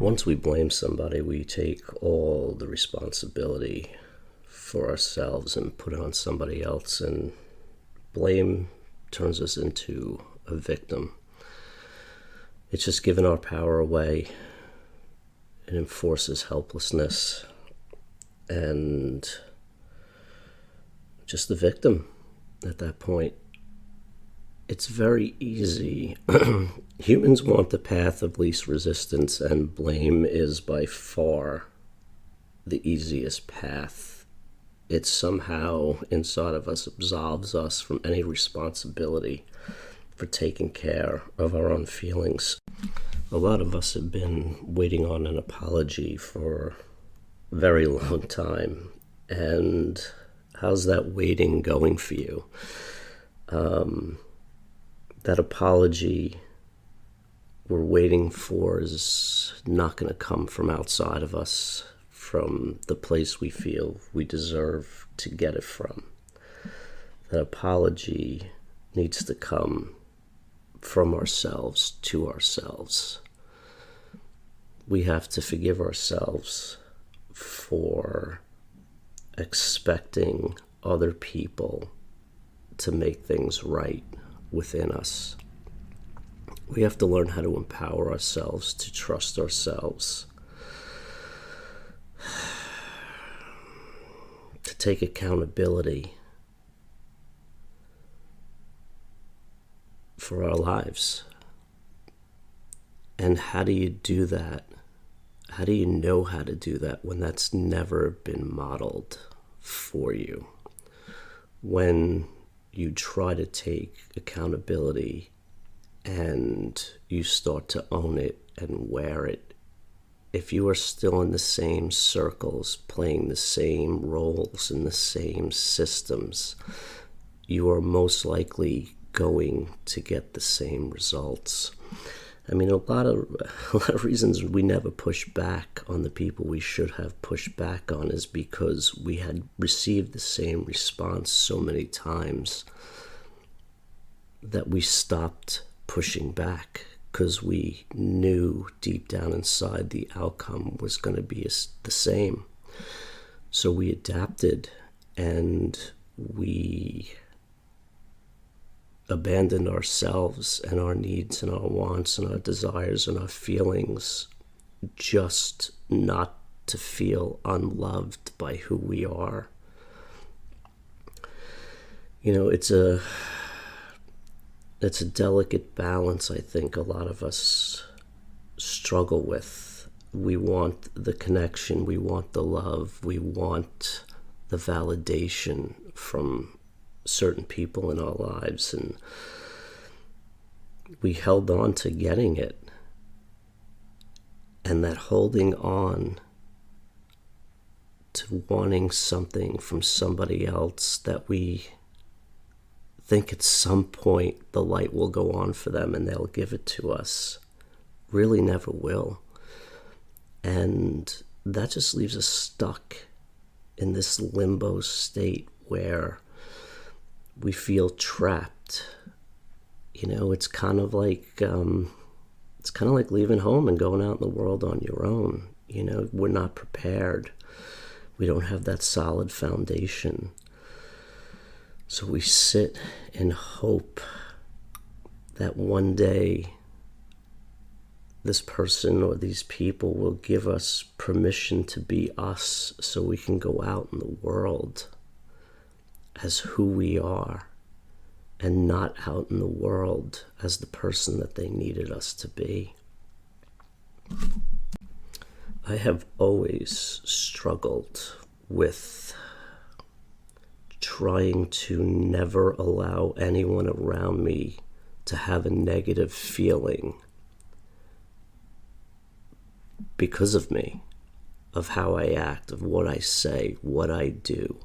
Once we blame somebody, we take all the responsibility for ourselves and put it on somebody else, and blame turns us into a victim. It's just giving our power away. It enforces helplessness and just the victim at that point. It's very easy. Humans want the path of least resistance, and blame is by far the easiest path. It somehow inside of us absolves us from any responsibility for taking care of our own feelings. A lot of us have been waiting on an apology for a very long time. And how's that waiting going for you? That apology we're waiting for is not going to come from outside of us, from the place we feel we deserve to get it from. That apology needs to come from ourselves to ourselves. We have to forgive ourselves for expecting other people to make things right within us. We have to learn how to empower ourselves, to trust ourselves, to take accountability for our lives. And how do you do that? How do you know how to do that when that's never been modeled for you? When you try to take accountability and you start to own it and wear it, if you are still in the same circles, playing the same roles in the same systems, you are most likely going to get the same results. I mean, a lot of reasons we never push back on the people we should have pushed back on is because we had received the same response so many times that we stopped pushing back, because we knew deep down inside the outcome was going to be the same. So we adapted, and we abandoned ourselves and our needs and our wants and our desires and our feelings just not to feel unloved by who we are. You know, it's a delicate balance, I think, a lot of us struggle with. We want the connection, we want the love, we want the validation from certain people in our lives, and we held on to getting it. And that holding on to wanting something from somebody else that we think at some point the light will go on for them and they'll give it to us, really never will. And that just leaves us stuck in this limbo state where we feel trapped. You know, it's kind of like leaving home and going out in the world on your own. You know, we're not prepared. We don't have that solid foundation. So we sit and hope that one day this person or these people will give us permission to be us, so we can go out in the world as who we are and not out in the world as the person that they needed us to be. I have always struggled with trying to never allow anyone around me to have a negative feeling because of me, of how I act, of what I say, what I do.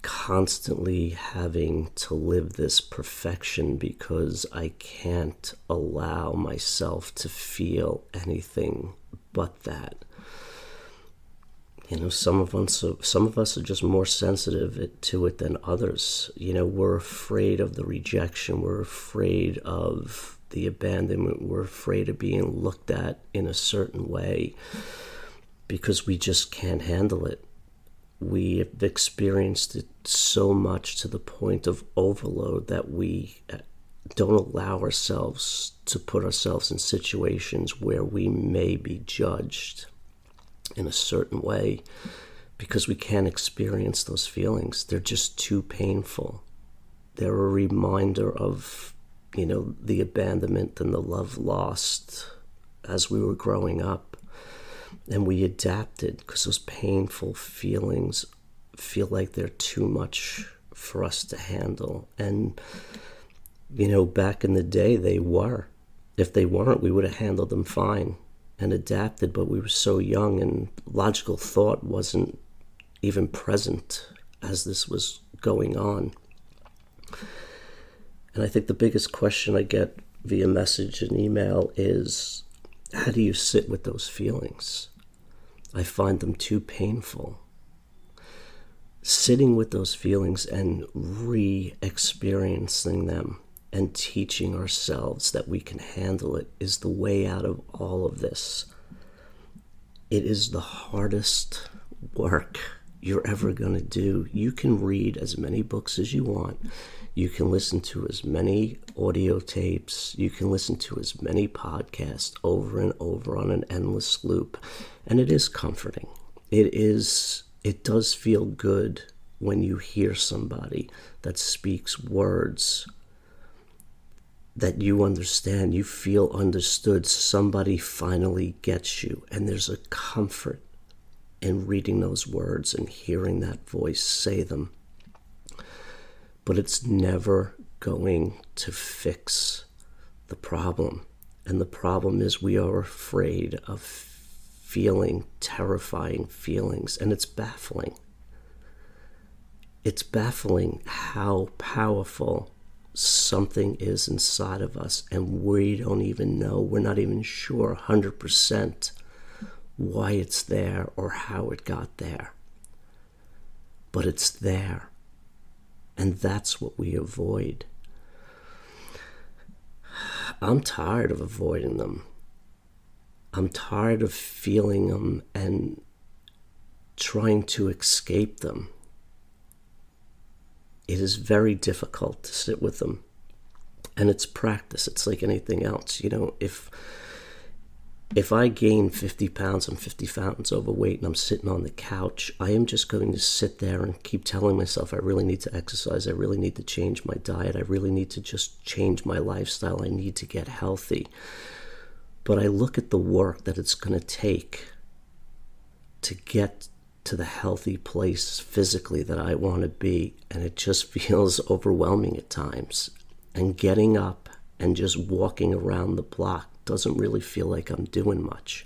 Constantly having to live this perfection because I can't allow myself to feel anything but that. You know, some of us are just more sensitive to it than others. You know, we're afraid of the rejection. We're afraid of the abandonment. We're afraid of being looked at in a certain way because we just can't handle it. We have experienced it so much to the point of overload that we don't allow ourselves to put ourselves in situations where we may be judged in a certain way because we can't experience those feelings. They're just too painful. They're a reminder of, the abandonment and the love lost as we were growing up. And we adapted because those painful feelings feel like they're too much for us to handle. And, back in the day, they were. If they weren't, we would have handled them fine and adapted, but we were so young and logical thought wasn't even present as this was going on. And I think the biggest question I get via message and email is, how do you sit with those feelings? I find them too painful. Sitting with those feelings and re-experiencing them and teaching ourselves that we can handle it is the way out of all of this. It is the hardest work you're ever going to do. You can read as many books as you want. You can listen to as many audio tapes. You can listen to as many podcasts over and over on an endless loop. And it is comforting. It does feel good when you hear somebody that speaks words that you understand, you feel understood. Somebody finally gets you. And there's a comfort in reading those words and hearing that voice say them. But it's never going to fix the problem. And the problem is we are afraid of feeling terrifying feelings. And it's baffling. It's baffling how powerful something is inside of us. And we don't even know. We're not even sure 100% why it's there or how it got there. But it's there. And that's what we avoid. I'm tired of avoiding them. I'm tired of feeling them and trying to escape them. It is very difficult to sit with them. And it's practice. It's like anything else. If I gain 50 pounds, I'm 50 pounds overweight and I'm sitting on the couch, I am just going to sit there and keep telling myself I really need to exercise. I really need to change my diet. I really need to just change my lifestyle. I need to get healthy. But I look at the work that it's going to take to get to the healthy place physically that I want to be, and it just feels overwhelming at times. And getting up and just walking around the block doesn't really feel like I'm doing much.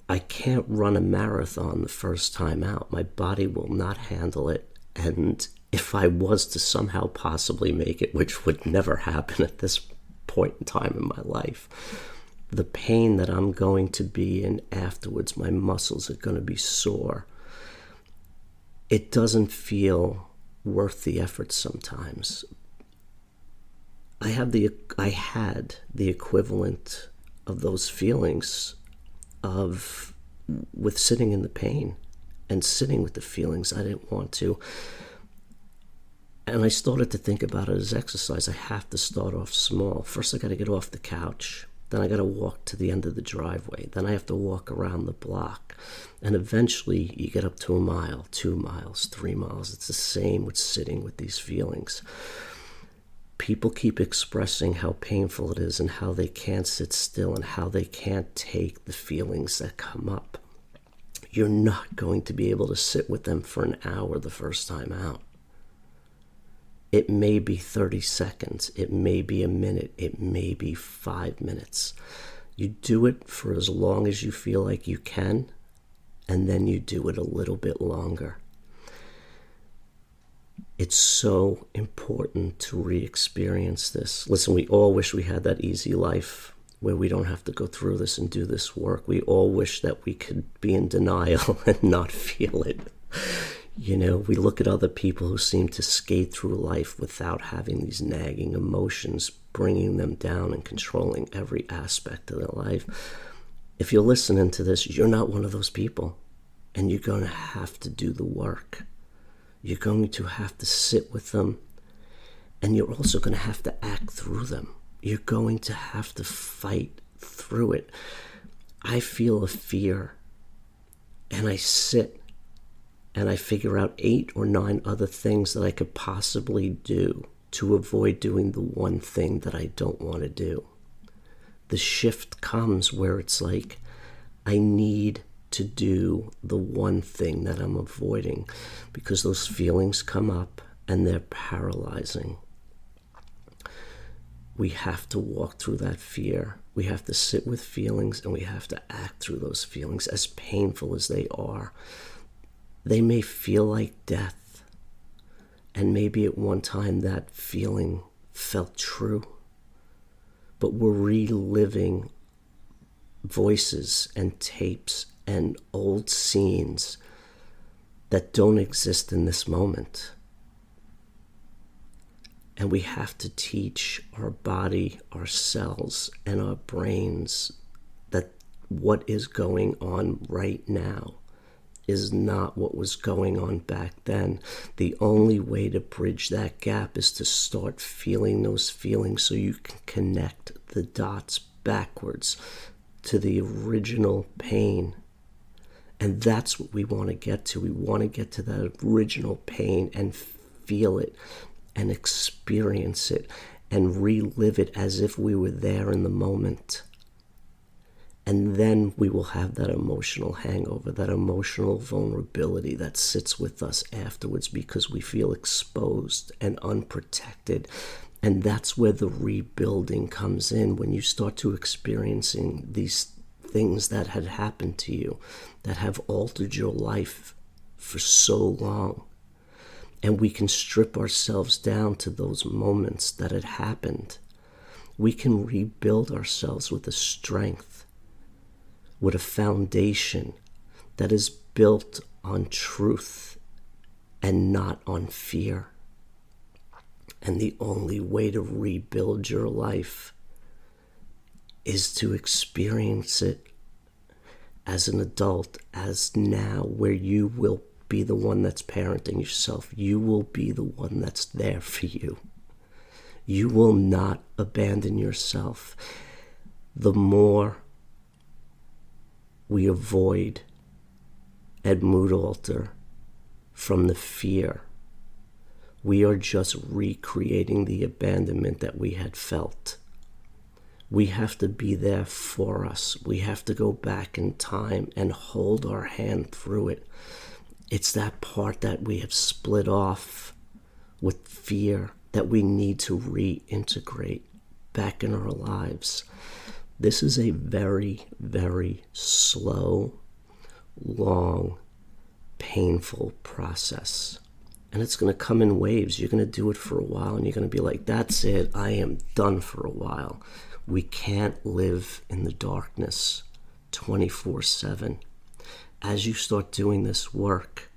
I can't run a marathon the first time out. My body will not handle it. And if I was to somehow possibly make it, which would never happen at this point in time in my life, the pain that I'm going to be in afterwards, my muscles are going to be sore. It doesn't feel worth the effort sometimes. I had the equivalent of those feelings with sitting in the pain and sitting with the feelings I didn't want to. And I started to think about it as exercise. I have to start off small. First I got to get off the couch. Then I got to walk to the end of the driveway. Then I have to walk around the block. And eventually you get up to 1 mile, 2 miles, 3 miles. It's the same with sitting with these feelings. People keep expressing how painful it is and how they can't sit still and how they can't take the feelings that come up. You're not going to be able to sit with them for an hour the first time out. It may be 30 seconds. It may be a minute. It may be 5 minutes. You do it for as long as you feel like you can, and then you do it a little bit longer. It's so important to re-experience this. Listen, we all wish we had that easy life where we don't have to go through this and do this work. We all wish that we could be in denial and not feel it. You know, we look at other people who seem to skate through life without having these nagging emotions, bringing them down and controlling every aspect of their life. If you're listening to this, you're not one of those people. And you're going to have to do the work. You're going to have to sit with them. And you're also going to have to act through them. You're going to have to fight through it. I feel a fear. And I sit and I figure out 8 or 9 other things that I could possibly do to avoid doing the one thing that I don't want to do. The shift comes where it's like, I need to do the one thing that I'm avoiding, because those feelings come up and they're paralyzing. We have to walk through that fear. We have to sit with feelings, and we have to act through those feelings, as painful as they are. They may feel like death, and maybe at one time that feeling felt true, but we're reliving voices and tapes and old scenes that don't exist in this moment. And we have to teach our body, our cells, and our brains that what is going on right now is not what was going on back then. The only way to bridge that gap is to start feeling those feelings so you can connect the dots backwards to the original pain. And that's what we want to get to. We want to get to that original pain and feel it and experience it and relive it as if we were there in the moment. And then we will have that emotional hangover, that emotional vulnerability that sits with us afterwards because we feel exposed and unprotected. And that's where the rebuilding comes in, when you start to experiencing these things that had happened to you, that have altered your life for so long. And we can strip ourselves down to those moments that had happened. We can rebuild ourselves with a strength, with a foundation that is built on truth and not on fear. And the only way to rebuild your life is to experience it as an adult, as now, where you will be the one that's parenting yourself. You will be the one that's there for you. You will not abandon yourself. The more we avoid and mood alter from the fear, we are just recreating the abandonment that we had felt. We have to be there for us. We have to go back in time and hold our hand through it. It's that part that we have split off with fear that we need to reintegrate back in our lives. This is a very, very slow, long, painful process. And it's going to come in waves. You're going to do it for a while and you're going to be like, that's it, I am done for a while. We can't live in the darkness 24/7. As you start doing this work,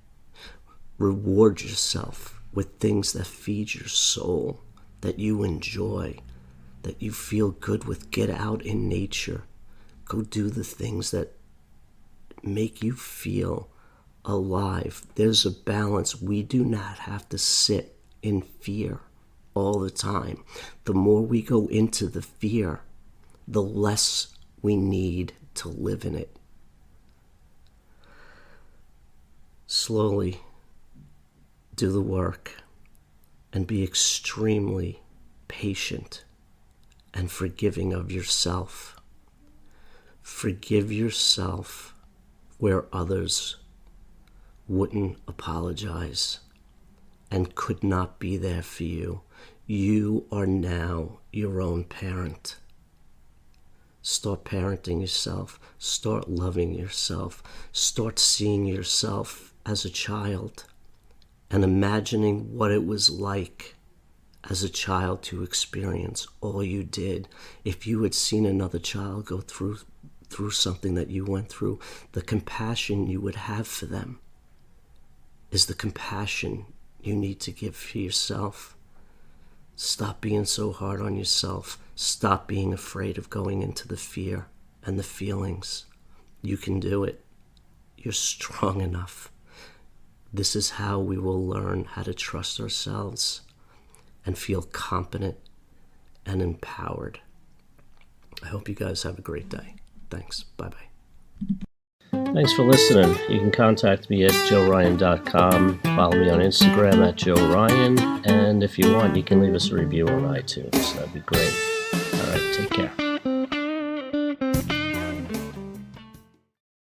reward yourself with things that feed your soul, that you enjoy, that you feel good with. Get out in nature. Go do the things that make you feel alive. There's a balance. We do not have to sit in fear all the time. The more we go into the fear, the less we need to live in it. Slowly do the work and be extremely patient and forgiving of yourself. Forgive yourself where others wouldn't apologize and could not be there for you. You are now your own parent. Start parenting yourself. Start loving yourself. Start seeing yourself as a child and imagining what it was like as a child to experience all you did. If you had seen another child go through something that you went through, the compassion you would have for them is the compassion you need to give for yourself. Stop being so hard on yourself. Stop being afraid of going into the fear and the feelings. You can do it. You're strong enough. This is how we will learn how to trust ourselves and feel competent and empowered. I hope you guys have a great day. Thanks. Bye-bye. Thanks for listening. You can contact me at joeryan.com. Follow me on Instagram at joeryan. And if you want, you can leave us a review on iTunes. That'd be great. All right, take care.